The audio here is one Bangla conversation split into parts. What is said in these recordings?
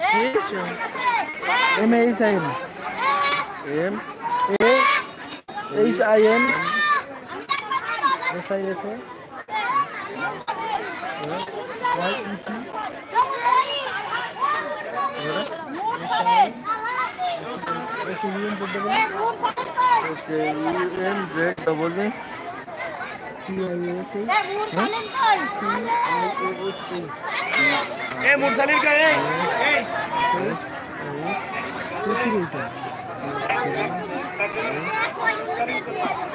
Isso. M-A-S-I-N. M. A-S-I-N. S-I-F-A. Y-E-T. Okay, U-N-Z-double-A. T-I-S-H. ए मुरसलीन का ए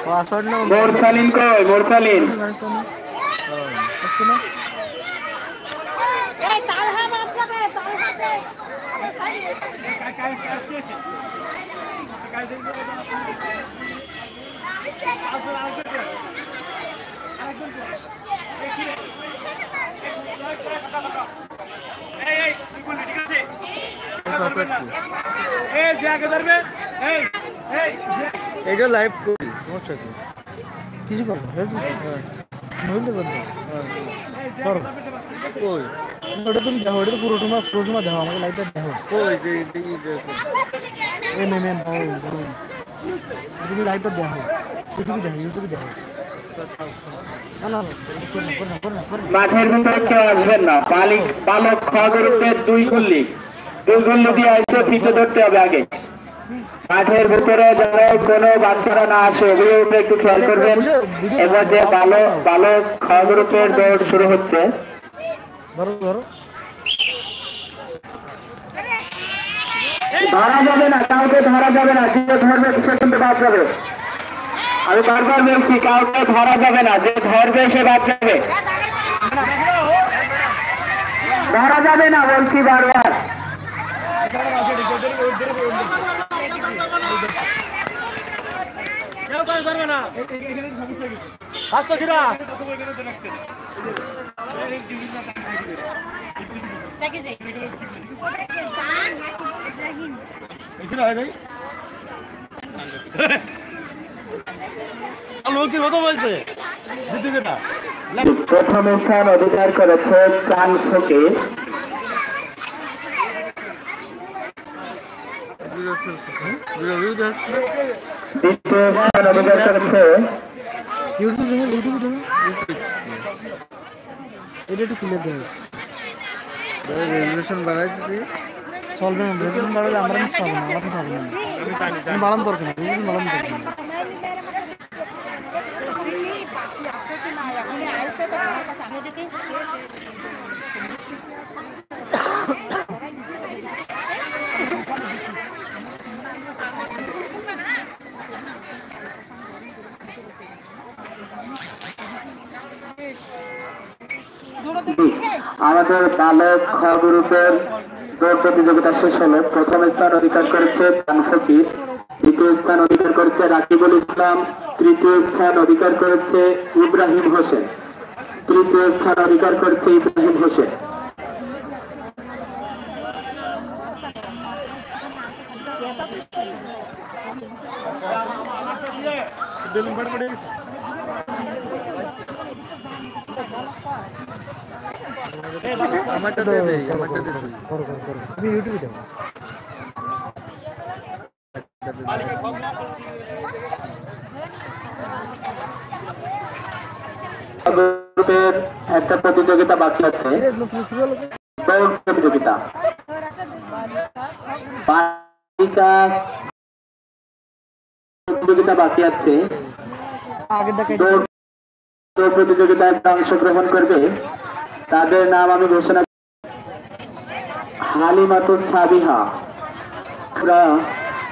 पासवर्ड ना मुरसलीन को मुरसलीन এটা লাইভ করি সমস্যা কি কিছু করবো নইলে বলতে করো কই ওটা তুমি দেখো ওটা তো পুরো তোমার দেখো আমাকে লাইভটা দেখো কই দেখি তুমি লাইভটা দেখো ইউটিউবে দেখো মাঠের ভিতরে কেউ আসবেন না। বালক খগরুপের দুই গুল্লি দিয়ে আসে পিছু ধরতে হবে আগে। মাঠের ভিতরে যেন কোনো বাচ্চারা না আসে ওগুলো একটু খেয়াল করবেন। এবার যে বালক খগরুপের দৌড় শুরু হচ্ছে। ধরা যাবে না, কাউকে ধরা যাবে না, যে ধরবে সে কিন্তু বাদ যাবে। আমি বারবার বলছি কাউকে ধরা যাবে না, যে ধরবে সে বাদ যাবে। ধরা যাবে না বলছি বারবার। প্রথম স্থান অধিকার করেছে চান ফকে। দ্বিতীয় স্থান অধিকার করেছে এটা একটু ক্লিয়ার দেয় রেজুলেশন বাড়াই দিতে চলবে না। রেজুলেশন বাড়ালে আমরা কিছু পাবো না, আমরা তো পাবো না। বাড়ানো দরকার না, রেজুলেশন বাড়ানো দরকার না। আমাদের বালক খ গ্রুপের দৌড় প্রতিযোগিতা শেষ হলো। প্রথম স্থান অধিকার করেছে চান ফকির, দ্বিতীয় স্থান অধিকার করেছে রাকিবুল ইসলাম, তৃতীয় স্থান অধিকার করেছে ইব্রাহিম হোসেন, তৃতীয় স্থান অধিকার করেছে ইব্রাহিম হোসেন। আমারটা দে দে আমারটা দে তুমি ইউটিউবে দেখো। একটা প্রতিযোগিতা বাকি আছে, দৌড় প্রতিযোগিতা। প্রতিযোগিতা বাকি আছে, দৌড় প্রতিযোগিতায় অংশগ্রহণ করবে। তাদের নাম আমি ঘোষণা হালিমাতুস সাবিহা,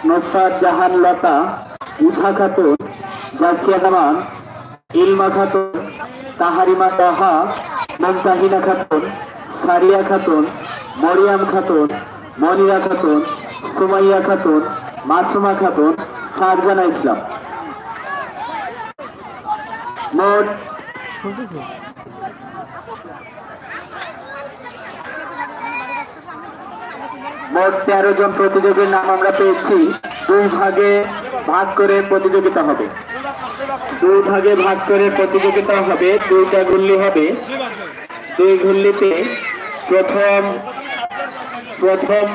নুসরাত জাহান লতা, উষা খাতুন, জাসিয়া জামান, ইলমা খাতুন, তাহারিমা তাহা, মুমতাহিনা খাতুন, সারিয়া খাতুন, মরিয়াম খাতুন, মনিরা খাতুন, সুমাইয়া খাতুন, মাসুমা খাতুন, ফারজানা ইসলাম। মোট মোট 13 জন প্রতিযোগীর নাম আমরা পেয়েছি। দুই ভাগে ভাগ করে প্রতিযোগিতা হবে, দুইটা গুল্লি হবে। দুই গুল্লিতে প্রথম প্রথম